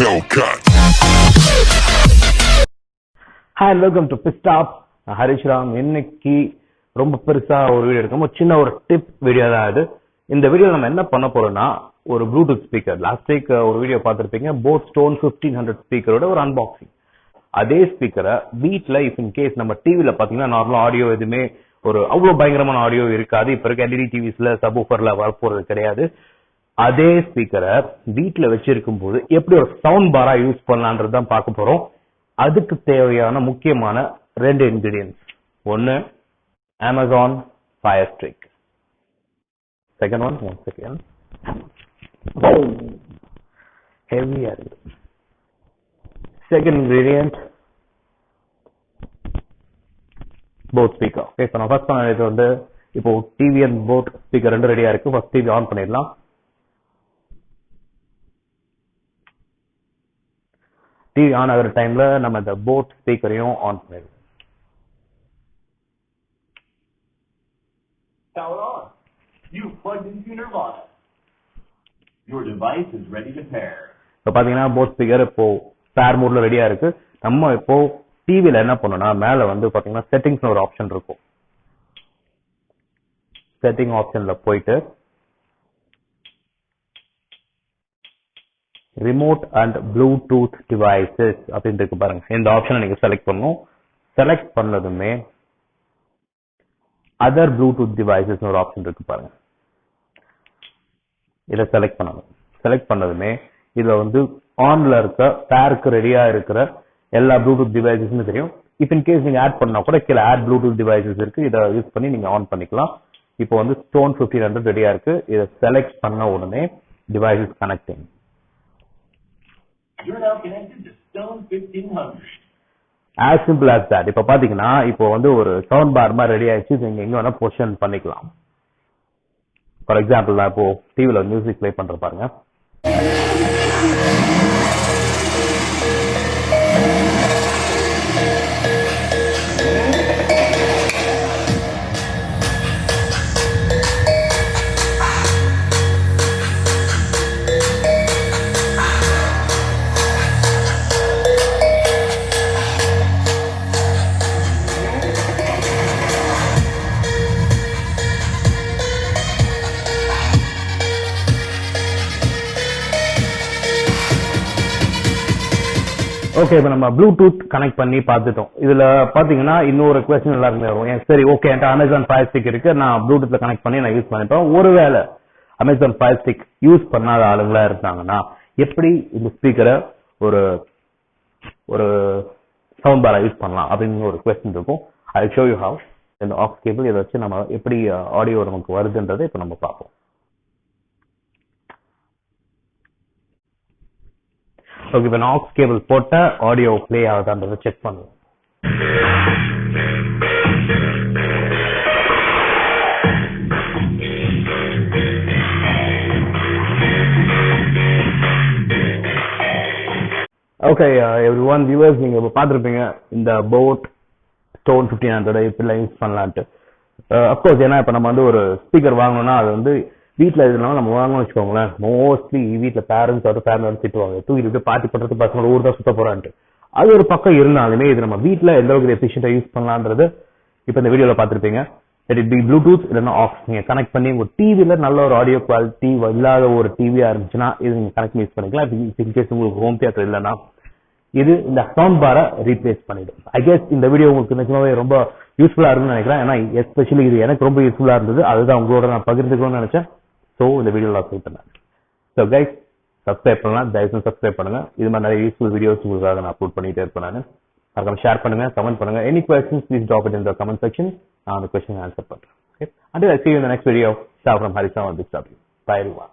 Hellcat. Hi and welcome to Pit Stop. Harish Ram. இன்னைக்கு ரொம்ப பெருசா ஒரு வீடியோ எடுக்கும், ஒரு சின்ன ஒரு டிப் வீடியோ தான் இது. இந்த வீடியோ நம்ம என்ன பண்ண போறோம்னா, ஒரு ப்ளூடூத் ஸ்பீக்கர், லாஸ்ட் வீக் ஒரு வீடியோ பார்த்திருப்பீங்க, போட் ஸ்டோன் 1500 ஸ்பீக்கரோட ஒரு அன்பாக்சிங். அதே ஸ்பீக்கரை வீட்ல இஃப் இன் கேஸ் நம்ம டிவில பாத்தீங்கன்னா நார்மலா ஆடியோ எதுவுமே ஒரு அவ்வளவு பயங்கரமான ஆடியோ இருக்காது. இப்ப இருக்க எல்இடி டிவிஸ்ல சப்வூஃபர்ல வரப்போறது கிடையாது. அதே ஸ்பீக்கரை வீட்ல வச்சிருக்கும் போது எப்படி ஒரு சவுண்ட் பாரா யூஸ் பண்ணலான்றது தான் பார்க்க போறோம். அதுக்கு தேவையான முக்கியமான 2 இன்கிரிடியன்ஸ். ஒன்னு Amazon Fire Stick. Second one second. Heavy. Second ingredient, both speaker. Okay, so நான் ஃபர்ஸ்ட் பண்ணது வந்து இப்போ டிவி அண்ட் போட் ஸ்பீக்கர் ரெண்டு ரெடியா இருக்கு. ஃபர்ஸ்ட் டிவி ஆன் பண்ணிடலாம். டிவி ஆன் ஆகிற டைம்ல நம்ம இந்த போட் ஸ்பீக்கரையும் ஆன் பண்ணிடலாம். Power on. You've plugged into Nirvana. Your device is ready to pair. இப்போ பாத்தீங்கன்னா போட் ஸ்பீக்கர் இப்போ பேர் மோட்ல ரெடியா இருக்கு. நம்ம இப்போ டிவில என்ன பண்ணோம்னா, மேல வந்து பாத்தீங்கன்னா செட்டிங்ஸ் ஒரு ஆப்ஷன் இருக்கும். செட்டிங் ஆப்ஷன்ல போயிட்டு ரிமோட் அண்ட் ப்ளூடூத் டிவைசஸ் அப்படின்னு இருக்கு பாருங்க. இந்த ஆப்ஷனை நீங்க செலக்ட் பண்ணணும். செலக்ட் பண்ணதுமே அதர் ப்ளூடூத் டிவைசஸ் ஒரு ஆப்ஷன் இருக்கு பாருங்க. இதை செலக்ட் பண்ணணும். செலக்ட் பண்ணதுமே இதுல வந்து ஆன்ல இருக்க பேருக்கு ரெடியா இருக்கிற எல்லா ப்ளூடூத் டிவைசஸ்னு தெரியும். இஃப் இன் கேஸ் நீங்க ஆட் பண்ணா கூட கீழே ஆட் ப்ளூடூத் டிவைசஸ் இருக்கு. இதை யூஸ் பண்ணி நீங்க ஆன் பண்ணிக்கலாம். இப்போ வந்து ஸ்டோன் 1500 ரெடியா இருக்கு. இதை செலக்ட் பண்ண உடனே devices connecting. You're now connected to Stone 1500. As simple as that. இப்ப பாத்தீங்கன்னா இப்போ வந்து ஒரு சவுண்ட் பார் மாதிரி ரெடி ஆயிடுச்சு. நீங்க எங்க வேணா பொசிஷன் பண்ணிக்கலாம். ஃபார் எக்ஸாம்பிள் நான் இப்போ டிவில மியூசிக் ப்ளே பண்ற பாருங்க. ஓகே, இப்ப நம்ம ப்ளூடூத் கனெக்ட் பண்ணி பார்த்துட்டோம். இதுல பாத்தீங்கன்னா இன்னொரு கொஸ்டின் எல்லாருமே வரும். சரி, ஓகே, என்கிட்ட அமேசான் ஃபயர் ஸ்டிக் இருக்கு, நான் ப்ளூடூத்ல கனெக்ட் பண்ணி நான் யூஸ் பண்ணிப்பேன். ஒருவேளை அமேசான் ஃபயர் ஸ்டிக் யூஸ் பண்ணாத ஆளுங்களா இருந்தாங்கன்னா எப்படி இந்த ஸ்பீக்கரை ஒரு ஒரு சவுண்ட் பாரா யூஸ் பண்ணலாம் அப்படின்னு ஒரு கொஸ்டின் இருக்கும். I show you how. இந்த ஆக்ஸ் கேபிள் இதை வச்சு நம்ம எப்படி ஆடியோ நமக்கு வருதுன்றதை இப்ப நம்ம பார்ப்போம். ஓகே, இப்போ நான் ஆக்ஸ் கேபிள் போட்ட ஆடியோ பிளே ஆகுதான்றதை செக் பண்ணுவோம். ஓகே எவ்ரிஒன் வியூவர்ஸ், நீங்க இப்போ பார்த்துருப்பீங்க இந்த போட் ஸ்டோன் 1500 இப்படிலாம் யூஸ் பண்ணலான்ட்டு. அப்கோர்ஸ் ஏன்னா இப்போ நம்ம வந்து ஒரு ஸ்பீக்கர் வாங்கணும்னா அது வந்து வீட்டில் இதனால நம்ம வாங்கணும்னு வச்சுக்கோங்களேன், மோஸ்ட்லி வீட்டில் பேரண்ட்ஸ் ஃபேமிலி திட்டுவாங்க, தூக்கிட்டு பார்ட்டி பண்றது பசங்களோட ஊர் தான் சுத்த போறான்ட்டு. அது ஒரு பக்கம் இருந்தாலுமே இது நம்ம வீட்டில் எந்த அளவுக்கு எஃபிஷியன்டா யூஸ் பண்ணலான்றது இப்போ இந்த வீடியோல பார்த்துருப்பீங்க. இட் பி ப்ளூடூத் இல்லைன்னா ஆக்ஸ் நீங்க கனெக்ட் பண்ணி உங்க டிவில நல்ல ஒரு ஆடியோ குவாலிட்டி இல்லாத ஒரு டிவியா இருந்துச்சுன்னா இது நீங்க கனெக்ட் யூஸ் பண்ணிக்கலாம். இன்கேஸ் உங்களுக்கு ஹோம் தியேட்டர் இல்லைன்னா இது இந்த சவுண்ட் பாரை ரீப்ளேஸ் பண்ணிடும். ஐ கெஸ் இந்த வீடியோ உங்களுக்கு நிஜமாவே ரொம்ப யூஸ்ஃபுல்லா இருக்கும்னு நினைக்கிறேன். ஏன்னா எஸ்பெஷலி இது எனக்கு ரொம்ப யூஸ்ஃபுல்லா இருந்தது. அதுதான் உங்களோட நான் பகிர்ந்துக்கணும்னு நினைச்சேன். ஸோ இந்த வீடியோ நான் சொல்லிட்டேன். ஸோ கைஸ், சப்ஸ்கிரைப் பண்ணலாம், தயவுசெய்து சப்ஸ்கிரைப் பண்ணுங்க. இது மாதிரி நிறைய யூஸ்ஃபுல் வீடியோஸ் உங்களுக்காக நான் அப்லோட் பண்ணிட்டே இருப்பேன். நான் மறக்காம ஷேர் பண்ணுங்க, கமெண்ட் பண்ணுங்க. Any questions please drop it in the comment section. நான் அந்த கொஸ்டின் ஆன்சர் பண்றேன். Okay, until I see you in the next video. Ciao from Harish Ram. Bye everyone.